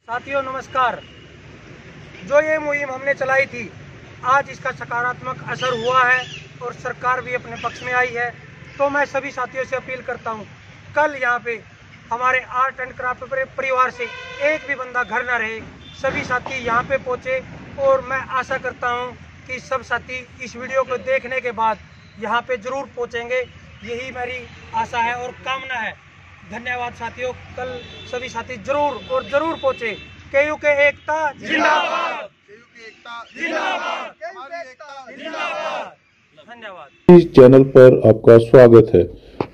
साथियों नमस्कार। जो ये मुहिम हमने चलाई थी, आज इसका सकारात्मक असर हुआ है और सरकार भी अपने पक्ष में आई है। तो मैं सभी साथियों से अपील करता हूँ, कल यहाँ पे हमारे आर्ट एंड क्राफ्ट परिवार से एक भी बंदा घर ना रहे, सभी साथी यहाँ पे पहुँचे। और मैं आशा करता हूँ कि सब साथी इस वीडियो को देखने के बाद यहाँ पे ज़रूर पहुँचेंगे, यही मेरी आशा है और कामना है। धन्यवाद साथियों, कल सभी साथी जरूर पहुँचे। केयू के एकता जिंदाबाद, केयू के एकता जिंदाबाद, हमारी एकता जिंदाबाद। धन्यवाद। इस चैनल पर आपका स्वागत है।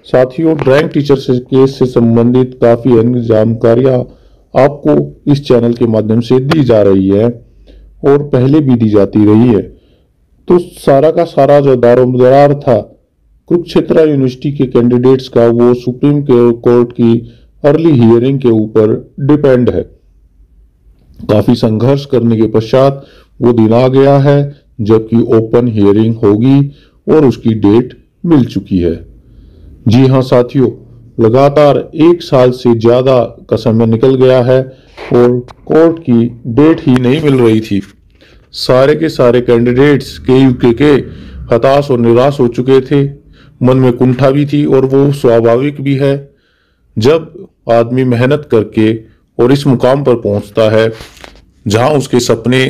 साथियों, ड्राइंग टीचर केस से संबंधित काफी अन्य जानकारियां आपको इस चैनल के माध्यम से दी जा रही है और पहले भी दी जाती रही है। तो सारा का सारा जो दारोमदार था कुरुक्षेत्र यूनिवर्सिटी के कैंडिडेट्स का, वो सुप्रीम कोर्ट की अर्ली हियरिंग के ऊपर डिपेंड है। काफी संघर्ष करने के पश्चात वो दिन आ गया है जबकि ओपन हियरिंग होगी और उसकी डेट मिल चुकी है। जी हाँ साथियों, लगातार 1 साल से ज्यादा का समय निकल गया है और कोर्ट की डेट ही नहीं मिल रही थी। सारे के सारे कैंडिडेट्स केयूके के हताश और निराश हो चुके थे, मन में कुंठा भी थी और वो स्वाभाविक भी है। जब आदमी मेहनत करके और इस मुकाम पर पहुंचता है जहां उसके सपने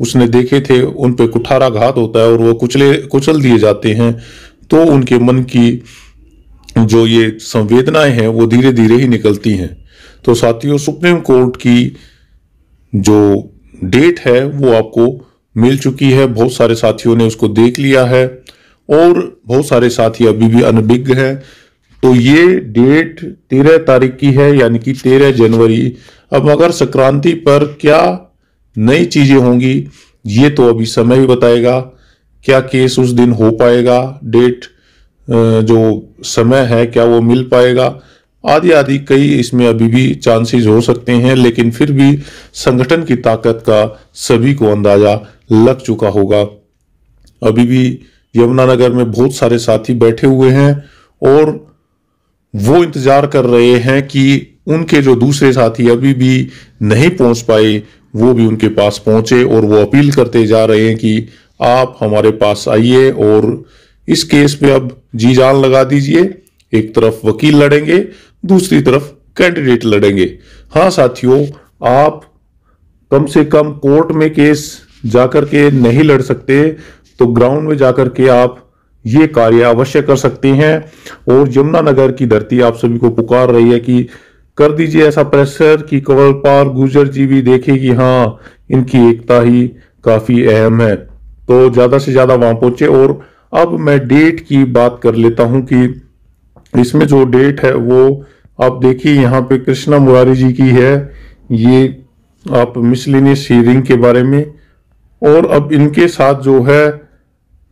उसने देखे थे उन पे कुठाराघात होता है और वो कुचल दिए जाते हैं, तो उनके मन की जो ये संवेदनाएं हैं वो धीरे धीरे ही निकलती हैं। तो साथियों, सुप्रीम कोर्ट की जो डेट है वो आपको मिल चुकी है। बहुत सारे साथियों ने उसको देख लिया है और बहुत सारे साथी अभी भी अनभिज्ञ हैं। तो ये डेट 13 तारीख की है, यानी कि 13 जनवरी। अब मकर संक्रांति पर क्या नई चीजें होंगी ये तो अभी समय ही बताएगा। क्या केस उस दिन हो पाएगा, डेट जो समय है क्या वो मिल पाएगा, आदि आदि कई इसमें अभी भी चांसेस हो सकते हैं। लेकिन फिर भी संगठन की ताकत का सभी को अंदाजा लग चुका होगा। अभी भी यमुनानगर में बहुत सारे साथी बैठे हुए हैं और वो इंतजार कर रहे हैं कि उनके जो दूसरे साथी अभी भी नहीं पहुंच पाए वो भी उनके पास पहुंचे, और वो अपील करते जा रहे हैं कि आप हमारे पास आइए और इस केस पे अब जी जान लगा दीजिए। एक तरफ वकील लड़ेंगे, दूसरी तरफ कैंडिडेट लड़ेंगे। हाँ साथियों, आप कम से कम कोर्ट में केस जाकर के नहीं लड़ सकते तो ग्राउंड में जाकर के आप ये कार्य अवश्य कर सकते हैं। और यमुनानगर की धरती आप सभी को पुकार रही है कि कर दीजिए ऐसा प्रेशर कि कंवरपाल गुर्जर जी भी देखे कि हाँ इनकी एकता ही काफी अहम है, तो ज्यादा से ज्यादा वहां पहुंचे। और अब मैं डेट की बात कर लेता हूं कि इसमें जो डेट है वो आप देखिए यहाँ पे कृष्णा मुरारी जी की है, ये आप मिसलेनियस हियरिंग के बारे में। और अब इनके साथ जो है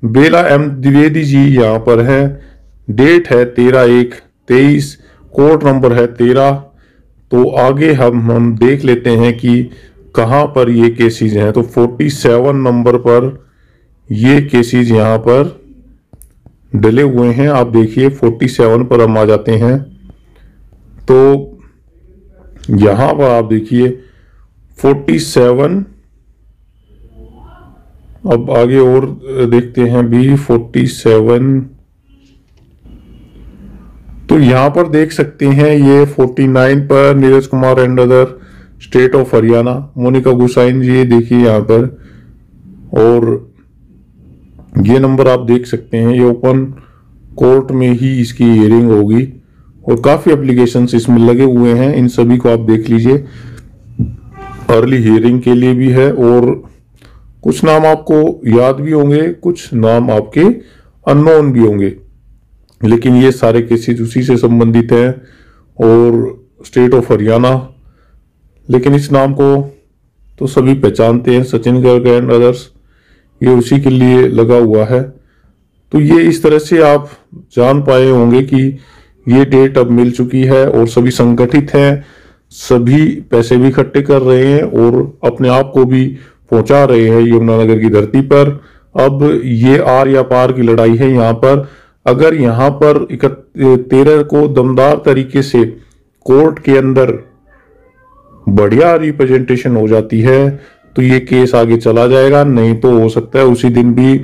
बेला एम द्विवेदी जी यहाँ पर है। डेट है 13/1/23, कोर्ट नंबर है 13। तो आगे हम देख लेते हैं कि कहाँ पर ये केसेज हैं। तो 47 नंबर पर ये केसेज यहाँ पर डले हुए हैं। आप देखिए 47 पर हम आ जाते हैं तो यहाँ पर आप देखिए 47। अब आगे और देखते हैं भी 47। तो यहां पर देख सकते हैं ये 49 पर Neeraj Kumar and other, state of Haryana, Monika Gusain ji देखिए यहां पर। और ये नंबर आप देख सकते हैं, ये ओपन कोर्ट में ही इसकी हियरिंग होगी और काफी एप्लीकेशंस इसमें लगे हुए हैं। इन सभी को आप देख लीजिए, अर्ली हियरिंग के लिए भी है। और कुछ नाम आपको याद भी होंगे, कुछ नाम आपके अननोन भी होंगे, लेकिन ये सारे केसेस उसी से संबंधित हैं और स्टेट ऑफ हरियाणा। लेकिन इस नाम को तो सभी पहचानते हैं, सचिन गर्ग एंड अदर्स, ये उसी के लिए लगा हुआ है। तो ये इस तरह से आप जान पाए होंगे कि ये डेट अब मिल चुकी है और सभी संगठित हैं, सभी पैसे भी इकट्ठे कर रहे हैं और अपने आप को भी पहुंचा रहे हैं यमुनानगर की धरती पर। अब ये आर या पार की लड़ाई है यहाँ पर। अगर यहाँ पर 13 को दमदार तरीके से कोर्ट के अंदर बढ़िया रिप्रेजेंटेशन हो जाती है तो ये केस आगे चला जाएगा, नहीं तो हो सकता है उसी दिन भी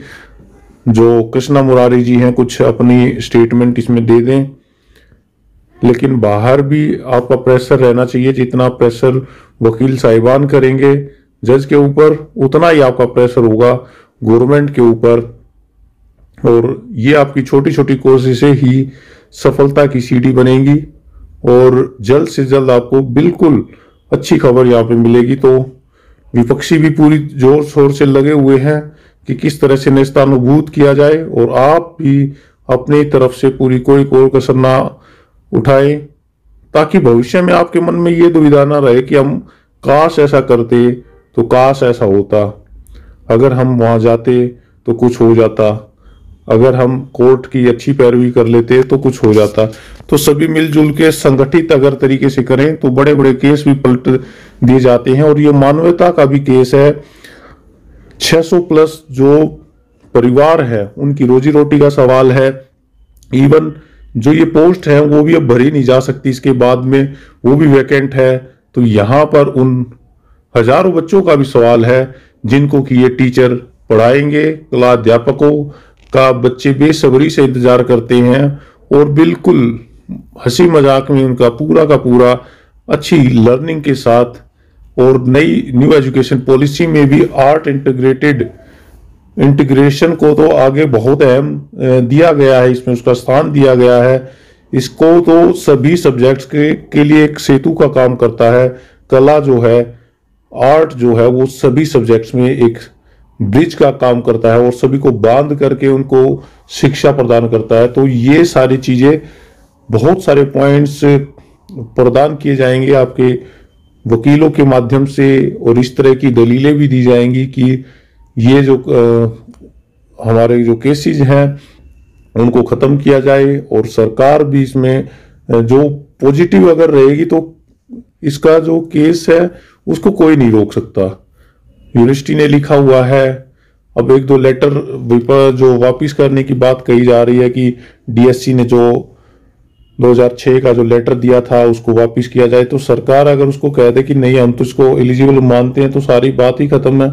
जो कृष्णा मुरारी जी हैं कुछ अपनी स्टेटमेंट इसमें दे दें। लेकिन बाहर भी आपका प्रेशर रहना चाहिए, जितना प्रेशर वकील साहिबान करेंगे जज के ऊपर उतना ही आपका प्रेशर होगा गवर्नमेंट के ऊपर। और ये आपकी छोटी छोटी कोशिशें ही सफलता की सीढ़ी बनेगी और जल्द से जल्द आपको बिल्कुल अच्छी खबर यहाँ पे मिलेगी। तो विपक्षी भी पूरी जोर शोर से लगे हुए हैं कि किस तरह से नेस्तानुभूत किया जाए और आप भी अपनी तरफ से पूरी कोई कसर ना उठाए, ताकि भविष्य में आपके मन में ये दुविधा ना रहे कि हम काश ऐसा करते तो काश ऐसा होता, अगर हम वहां जाते तो कुछ हो जाता, अगर हम कोर्ट की अच्छी पैरवी कर लेते तो कुछ हो जाता। तो सभी मिलजुल के संगठित अगर तरीके से करें तो बड़े बड़े केस भी पलट दिए जाते हैं। और ये मानवता का भी केस है, 600 प्लस जो परिवार है उनकी रोजी रोटी का सवाल है। इवन जो ये पोस्ट है वो भी अब भरी नहीं जा सकती, इसके बाद में वो भी वैकेंट है। तो यहाँ पर उन हजारों बच्चों का भी सवाल है जिनको कि ये टीचर पढ़ाएंगे, कला अध्यापकों का बच्चे बेसब्री से इंतजार करते हैं और बिल्कुल हंसी मजाक में उनका पूरा का पूरा अच्छी लर्निंग के साथ। और नई न्यू एजुकेशन पॉलिसी में भी आर्ट इंटीग्रेशन को तो आगे बहुत अहम दिया गया है, इसमें उसका स्थान दिया गया है। इसको तो सभी सब्जेक्ट्स के लिए एक सेतु का काम करता है। कला जो है, आर्ट जो है, वो सभी सब्जेक्ट्स में एक ब्रिज का काम करता है और सभी को बांध करके उनको शिक्षा प्रदान करता है। तो ये सारी चीजें, बहुत सारे पॉइंट्स प्रदान किए जाएंगे आपके वकीलों के माध्यम से और इस तरह की दलीलें भी दी जाएंगी कि ये जो हमारे जो केसेस हैं उनको खत्म किया जाए। और सरकार भी इसमें जो पॉजिटिव अगर रहेगी तो इसका जो केस है उसको कोई नहीं रोक सकता। यूनिवर्सिटी ने लिखा हुआ है, अब एक दो लेटर जो वापिस करने की बात कही जा रही है कि डीएससी ने जो 2006 का जो लेटर दिया था उसको वापिस किया जाए। तो सरकार अगर उसको कह दे कि नहीं हम तो इसको एलिजिबल मानते हैं तो सारी बात ही खत्म है।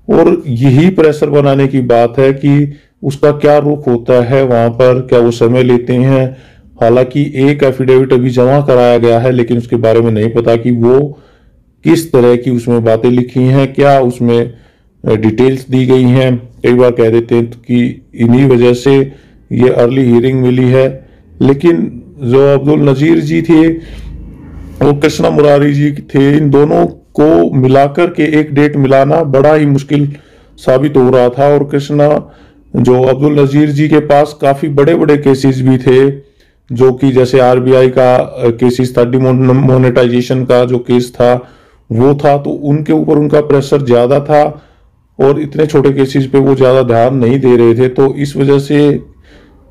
और यही प्रेशर बनाने की बात है कि उसका क्या रुख होता है वहां पर, क्या वो समय लेते हैं। हालांकि एक एफिडेविट अभी जमा कराया गया है लेकिन उसके बारे में नहीं पता कि वो किस तरह की उसमें बातें लिखी हैं, क्या उसमें डिटेल्स दी गई हैं। कई बार कह देते हैं कि इन्हीं वजह से ये अर्ली हियरिंग मिली है। लेकिन जो अब्दुल नजीर जी थे और कृष्णा मुरारी जी थे, इन दोनों को मिलाकर के एक डेट मिलाना बड़ा ही मुश्किल साबित हो रहा था। और जो अब्दुल नजीर जी के पास काफी बड़े बड़े केसेस भी थे, जो कि जैसे आरबीआई का केसेस था, डिमोनेटाइजेशन का जो केस था वो था, तो उनके ऊपर उनका प्रेशर ज्यादा था और इतने छोटे केसेस पे वो ज्यादा ध्यान नहीं दे रहे थे। तो इस वजह से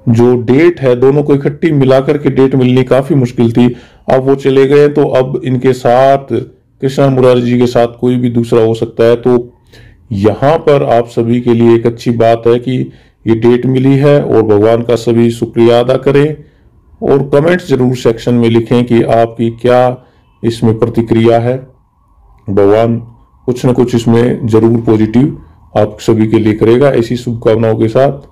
जो डेट है दोनों को इकट्ठी मिलाकर के डेट मिलनी काफी मुश्किल थी। अब वो चले गए तो अब इनके साथ कृष्णा मुरारी जी के साथ कोई भी दूसरा हो सकता है। तो यहाँ पर आप सभी के लिए एक अच्छी बात है कि ये डेट मिली है और भगवान का सभी शुक्रिया अदा करें। और कमेंट्स जरूर सेक्शन में लिखें कि आपकी क्या इसमें प्रतिक्रिया है। भगवान कुछ न कुछ इसमें जरूर पॉजिटिव आप सभी के लिए करेगा। ऐसी शुभकामनाओं के साथ